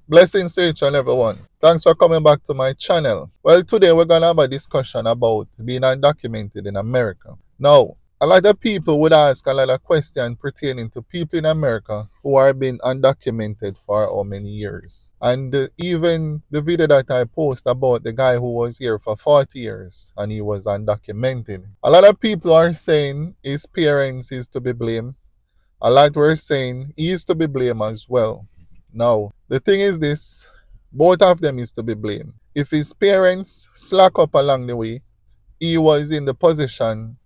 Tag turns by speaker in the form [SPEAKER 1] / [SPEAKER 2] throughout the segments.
[SPEAKER 1] Blessings to each and everyone. Thanks for coming back to my channel. Well, today we're going to have a discussion about being undocumented in America. Now, a lot of people would ask a lot of questions pertaining to people in America who are being undocumented for how many years. And even the video that I post about the guy who was here for 40 years and he was undocumented. A lot of people are saying his parents is to be blamed. A lot were saying he is to be blamed as well. Now, the thing is this, both of them is to be blamed. If his parents slack up along the way, he was in the position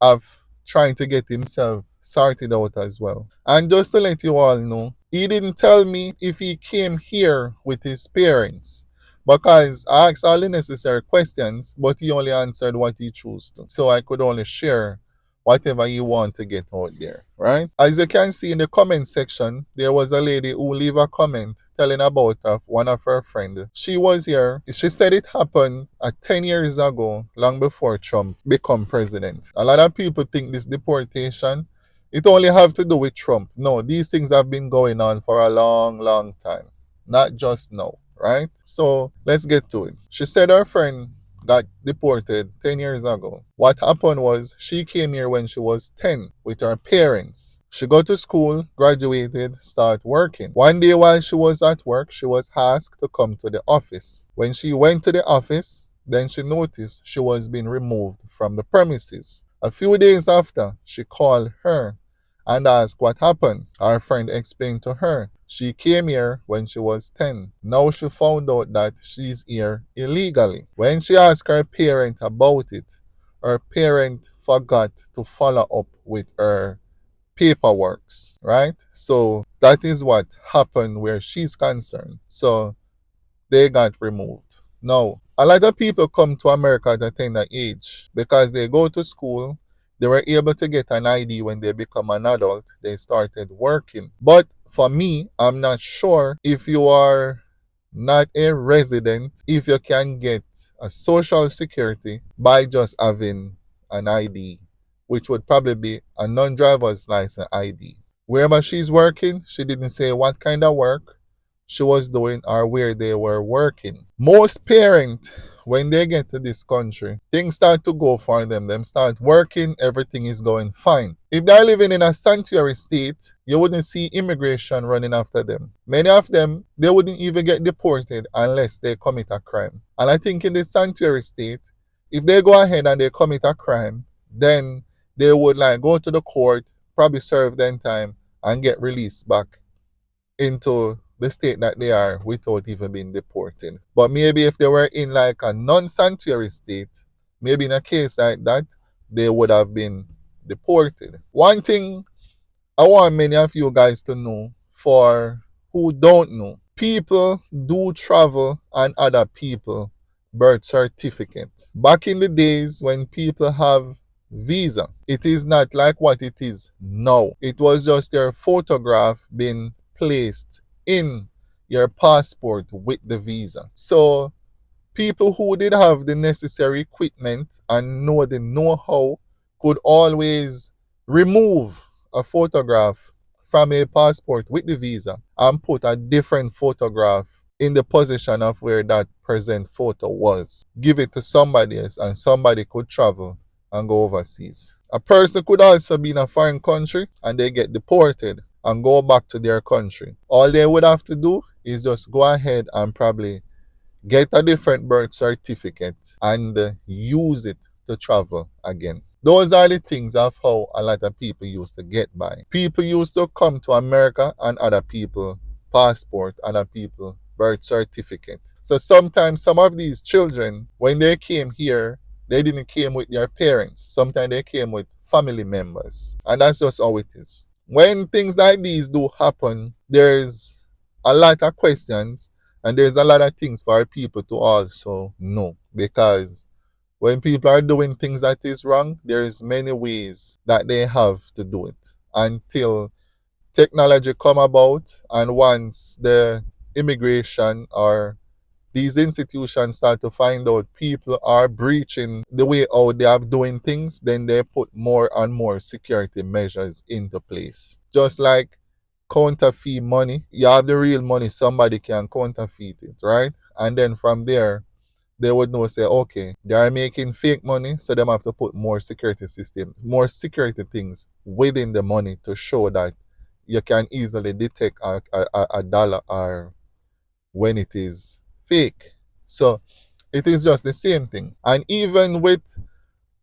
[SPEAKER 1] of trying to get himself sorted out as well. And just to let you all know, he didn't tell me if he came here with his parents because I asked all the necessary questions, but he only answered what he chose to. So I could only share whatever you want to get out there, right? As you can see in the comment section, there was a lady who leave a comment telling about one of her friends. She was here. She said it happened 10 years ago, long before Trump became president. A lot of people think this deportation, it only have to do with Trump. No, these things have been going on for a long, long time. Not just now, right? So let's get to it. She said her friend got deported 10 years ago. What happened was she came here when she was 10 with her parents. She got to school, graduated, started working. One day while she was at work, she was asked to come to the office. When she went to the office, then she noticed she was being removed from the premises. A few days after, she called her and asked what happened. Her friend explained to her she came here when she was 10. Now she found out that she's here illegally. When she asked her parent about it, her parent forgot to follow up with her paperworks, right? So that is what happened where she's concerned. So they got removed. Now, a lot of people come to America at a tender age because they go to school, they were able to get an ID when they become an adult, they started working. But for me, I'm not sure if you are not a resident, if you can get a social security by just having an ID, which would probably be a non-driver's license ID. Wherever she's working, she didn't say what kind of work she was doing or where they were working. Most parents, when they get to this country, things start to go for them. Them start working, everything is going fine. If they're living in a sanctuary state, you wouldn't see immigration running after them. Many of them, they wouldn't even get deported unless they commit a crime. And I think in the sanctuary state, if they go ahead and they commit a crime, then they would like go to the court, probably serve them time, and get released back into the state that they are without even being deported. But maybe if they were in like a non-sanctuary state, maybe in a case like that, they would have been deported. One thing I want many of you guys to know, for who don't know, people do travel on other people birth certificate. Back in the days when people have visa, it is not like what it is now. It was just their photograph being placed in your passport with the visa. So people who did have the necessary equipment and know the know-how could always remove a photograph from a passport with the visa and put a different photograph in the position of where that present photo was. Give it to somebody else and somebody could travel and go overseas. A person could also be in a foreign country and they get deported and go back to their country. All they would have to do is just go ahead and probably get a different birth certificate and use it to travel again. Those are the things of how a lot of people used to get by. People used to come to America and other people passport, other people birth certificate. So sometimes some of these children, when they came here, they didn't came with their parents. Sometimes they came with family members. And that's just how it is. When things like these do happen, there's a lot of questions and there's a lot of things for people to also know, because when people are doing things that is wrong, there's many ways that they have to do it until technology come about. And once the immigration or these institutions start to find out people are breaching the way how they are doing things, then they put more and more security measures into place. Just like counterfeit money. You have the real money, somebody can counterfeit it, right? And then from there, they would know, say, okay, they are making fake money, so they have to put more security system, more security things within the money to show that you can easily detect a dollar or when it is fake. So it is just the same thing. And even with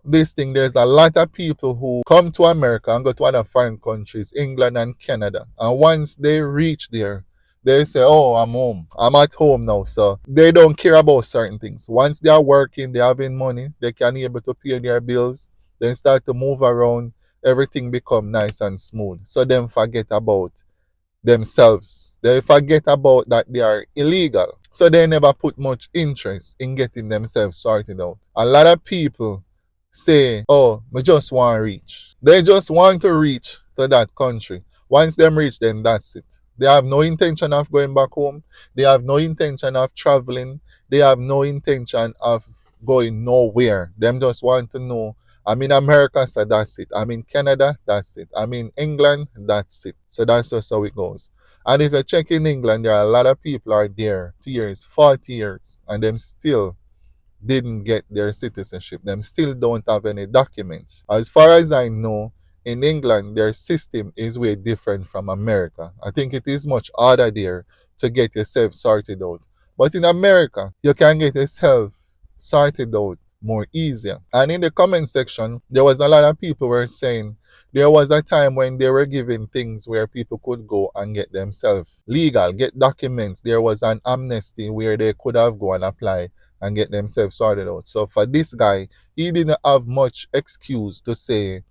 [SPEAKER 1] this thing, there's a lot of people who come to America and go to other foreign countries, England and Canada. And once they reach there, they say, oh, I'm home. I'm at home now. So they don't care about certain things. Once they are working, they having money, they can be able to pay their bills, then start to move around, everything become nice and smooth. So then forget about themselves. They forget about that they are illegal. So they never put much interest in getting themselves sorted out. A lot of people say, oh, we just want to reach. They just want to reach to that country. Once them reach, then that's it. They have no intention of going back home. They have no intention of traveling. They have no intention of going nowhere. Them just want to know, I'm in America, so that's it. I'm in Canada, that's it. I'm in England, that's it. So that's just how it goes. And if you check in England, there are a lot of people are there 30 years, 40 years, and them still didn't get their citizenship. Them still don't have any documents. As far as I know, in England, their system is way different from America. I think it is much harder there to get yourself sorted out. But in America, you can get yourself sorted out more easier. And in the comment section, there was a lot of people were saying there was a time when they were giving things where people could go and get themselves legal, get documents. There was an amnesty where they could have go and apply and get themselves sorted out. So for this guy, he didn't have much excuse to say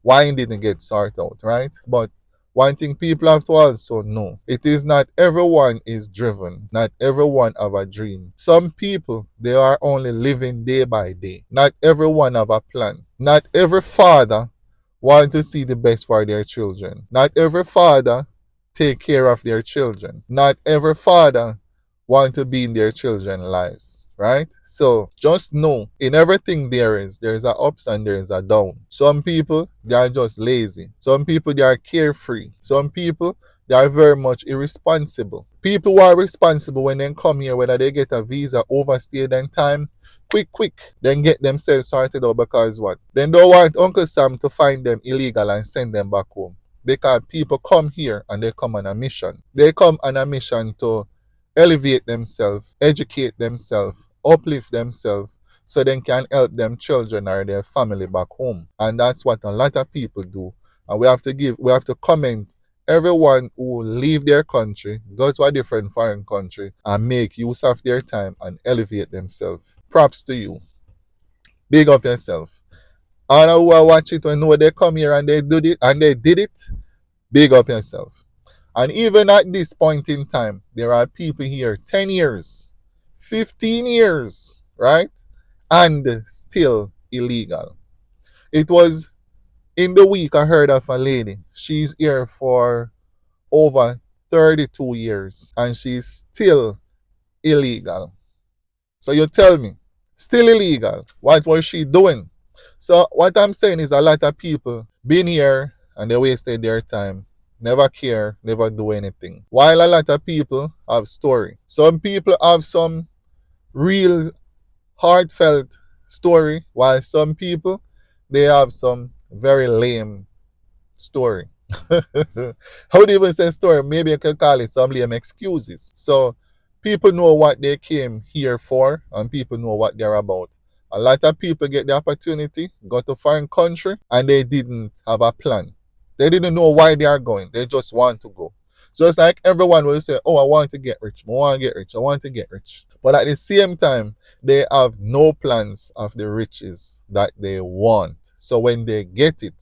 [SPEAKER 1] why he didn't get sorted out, right? But one thing people have to also know, it is not everyone is driven. Not everyone have a dream. Some people, they are only living day by day. Not everyone have a plan. Not every father want to see the best for their children. Not every father take care of their children. Not every father want to be in their children's lives, right? So just know in everything there's a ups and there's a down. Some people, they are just lazy. Some people, they are carefree. Some people, they are very much irresponsible. People who are responsible when they come here, whether they get a visa, overstay their time, quick, then get themselves sorted out because what? They don't want Uncle Sam to find them illegal and send them back home. Because people come here and they come on a mission. They come on a mission to elevate themselves, educate themselves, uplift themselves, so they can help them children or their family back home. And that's what a lot of people do. And we have to comment everyone who leave their country, go to a different foreign country, and make use of their time and elevate themselves. Props to you. Big up yourself. And who are watch it and know they come here and they did it, big up yourself. And even at this point in time, there are people here 10 years, 15 years, right? And still illegal. It was in the week I heard of a lady. She's here for over 32 years and she's still illegal. So you tell me, still illegal. What was she doing? So what I'm saying is a lot of people been here and they wasted their time. Never care, never do anything. While a lot of people have story. Some people have some real heartfelt story, while some people, they have some very lame story. I would even say story, maybe I could call it some lame excuses. So people know what they came here for and people know what they're about. A lot of people get the opportunity, go to foreign country, and they didn't have a plan. They didn't know why they are going. They just want to go. Just like everyone will say, oh, I want to get rich. I want to get rich. I want to get rich. But at the same time, they have no plans of the riches that they want. So when they get it,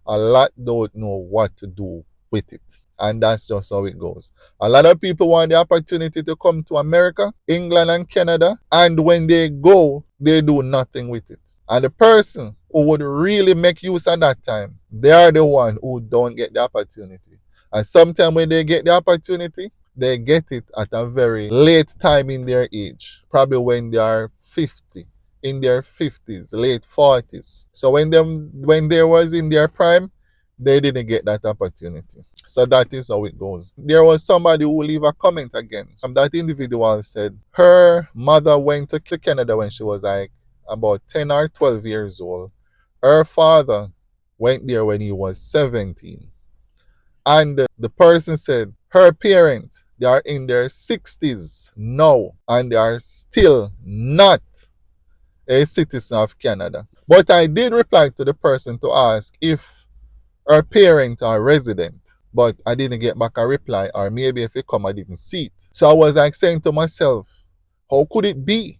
[SPEAKER 1] a lot don't know what to do with it. And that's just how it goes. A lot of people want the opportunity to come to America, England, and Canada. And when they go, they do nothing with it. And the person who would really make use of that time, they are the one who don't get the opportunity. And sometimes when they get the opportunity, they get it at a very late time in their age. Probably when they are 50, in their 50s, late 40s. So when they was in their prime, they didn't get that opportunity. So that is how it goes. There was somebody who leave a comment again. That individual said her mother went to Canada when she was like about 10 or 12 years old. Her father went there when he was 17. And the person said her parents, they are in their 60s now and they are still not a citizen of Canada. But I did reply to the person to ask if her parents are resident. But I didn't get back a reply, or maybe if it come, I didn't see it. So I was like saying to myself, how could it be?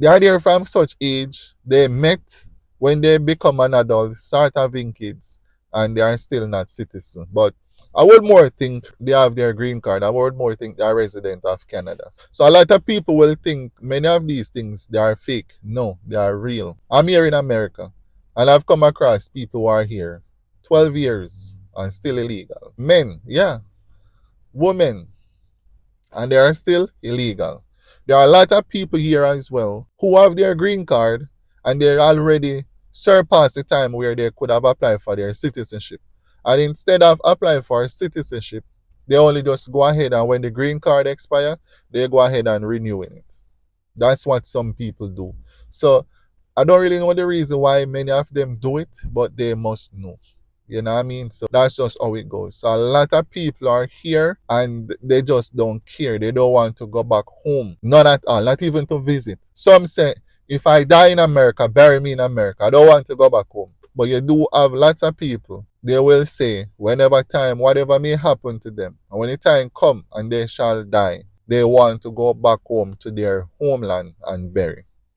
[SPEAKER 1] They are there from such age, they met when they become an adult, start having kids, and they are still not citizens. But I would more think they have their green card. I would more think they are resident of Canada. So a lot of people will think many of these things they are fake. No, they are real. I'm here in America, and I've come across people who are here 12 years and still illegal. Men, yeah, women, and they are still illegal. There are a lot of people here as well who have their green card and they're already surpassed the time where they could have applied for their citizenship. And instead of applying for citizenship, they only just go ahead and when the green card expires, they go ahead and renew it. That's what some people do. So I don't really know the reason why many of them do it, but they must know. You know what I mean? So that's just how it goes. So a lot of people are here and they just don't care. They don't want to go back home. None at all. Not even to visit. Some say, if I die in America, bury me in America. I don't want to go back home. But you do have lots of people. They will say, whenever time, whatever may happen to them, and when the time come and they shall die, they want to go back home to their homeland and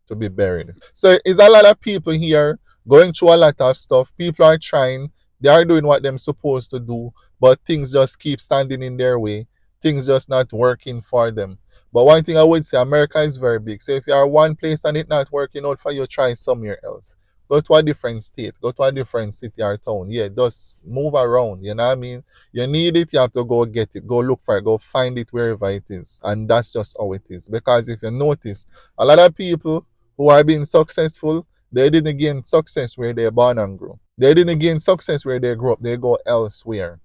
[SPEAKER 1] to be buried. So it's a lot of people here going through a lot of stuff. People are trying, they are doing what they're supposed to do, but things just keep standing in their way. Things just not working for them. But one thing I would say, America is very big. So if you are one place and it's not working out for you, try somewhere else. Go to a different state, go to a different city or town. Yeah, just move around. You know what I mean? You need it, you have to go get it, go look for it, go find it wherever it is. And that's just how it is. Because if you notice, a lot of people who are being successful, they didn't gain success where they're born and grow. They didn't gain success where they grew up. They go elsewhere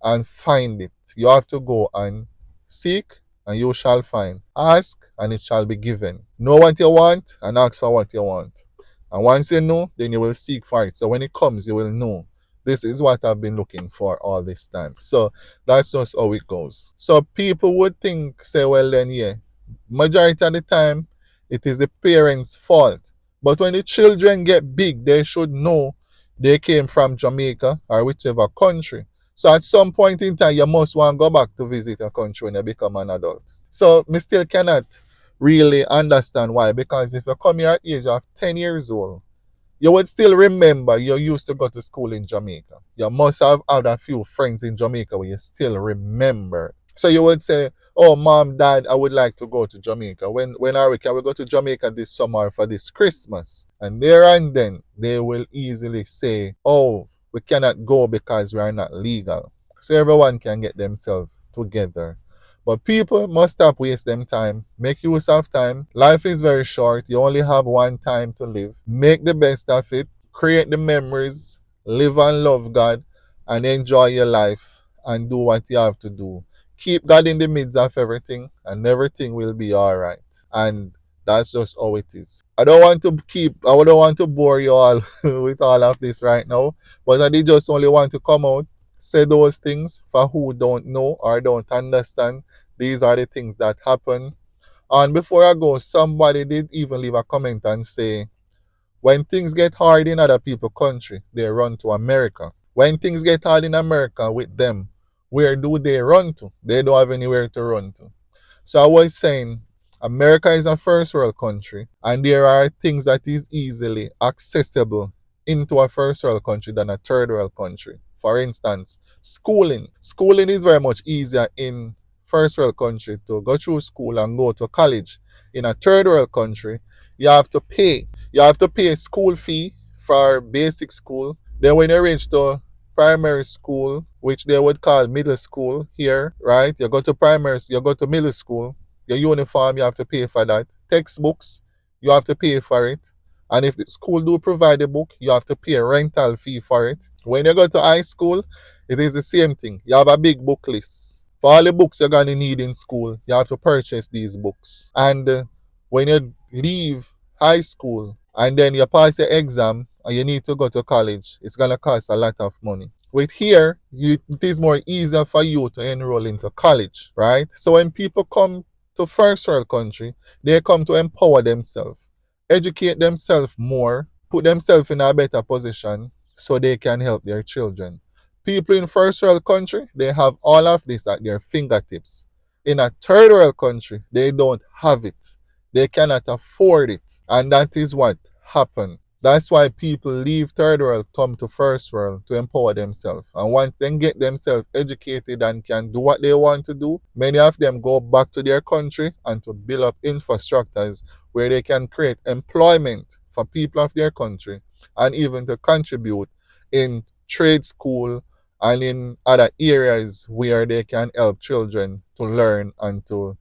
[SPEAKER 1] and find it. You have to go and seek and you shall find. Ask and it shall be given. Know what you want and ask for what you want. And once you know, then you will seek for it. So when it comes, you will know. This is what I've been looking for all this time. So that's just how it goes. So people would think, say, well then, yeah, majority of the time, it is the parents' fault. But when the children get big, they should know they came from Jamaica or whichever country. So at some point in time, you must want to go back to visit a country when you become an adult. So me still cannot really understand why. Because if you come here at the age of 10 years old, you would still remember you used to go to school in Jamaica. You must have had a few friends in Jamaica where you still remember. So you would say, oh, mom, dad, I would like to go to Jamaica. When are we? Can we go to Jamaica this summer for this Christmas? And there and then, they will easily say, oh, we cannot go because we are not legal. So everyone can get themselves together. But people must stop wasting time. Make use of time. Life is very short. You only have one time to live. Make the best of it. Create the memories. Live and love God. And enjoy your life. And do what you have to do. Keep God in the midst of everything. And everything will be alright. And that's just how it is. I don't want to bore you all with all of this right now. But I did just only want to come out, say those things for who don't know or don't understand. These are the things that happen. And before I go, somebody did even leave a comment and say, when things get hard in other people's country, they run to America. When things get hard in America with them, where do they run to? They don't have anywhere to run to. So I was saying, America is a first world country, and there are things that is easily accessible into a first world country than a third world country. For instance, schooling. Schooling is very much easier in first world country to go through school and go to college. In a third world country, you have to pay. You have to pay a school fee for basic school. Then when you reach to primary school, which they would call middle school here, right? You go to primary, you go to middle school, your uniform, you have to pay for that. Textbooks, you have to pay for it. And if the school do provide a book, you have to pay a rental fee for it. When you go to high school, It is the same thing. You have a big book list. For all the books you're going to need in school, you have to purchase these books. And when you leave high school and then you pass your exam and you need to go to college, it's going to cost a lot of money. With here, it is more easier for you to enroll into college, right? So when people come to first world country, they come to empower themselves, educate themselves more, put themselves in a better position so they can help their children. People in first world country, they have all of this at their fingertips. In a third world country, they don't have it. They cannot afford it. And that is what happened. That's why people leave third world, come to first world to empower themselves. And once they get themselves educated and can do what they want to do, many of them go back to their country and to build up infrastructures where they can create employment for people of their country and even to contribute in trade school and in other areas where they can help children to learn and to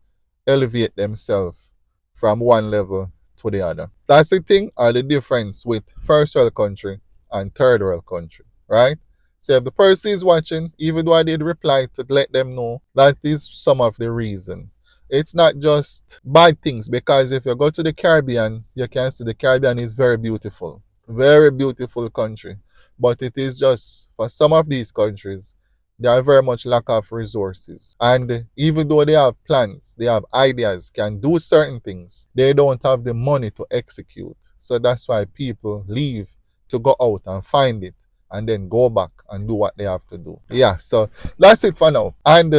[SPEAKER 1] elevate themselves from one level to the other. That's the thing or the difference with first world country and third world country, right? So if the person is watching, even though I did reply to let them know, that is some of the reason. It's not just bad things, because if you go to the Caribbean, you can see the Caribbean is very beautiful country. But it is just for some of these countries, they are very much lack of resources. And even though they have plans, they have ideas, can do certain things, they don't have the money to execute. So that's why people leave to go out and find it and then go back and do what they have to do. Yeah, so that's it for now. And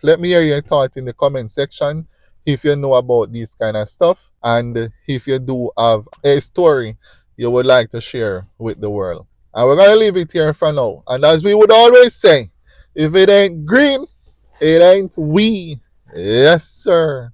[SPEAKER 1] let me hear your thoughts in the comment section if you know about this kind of stuff, and if you do have a story you would like to share with the world. And we're going to leave it here for now. And as we would always say, if it ain't green, it ain't we. Yes, sir.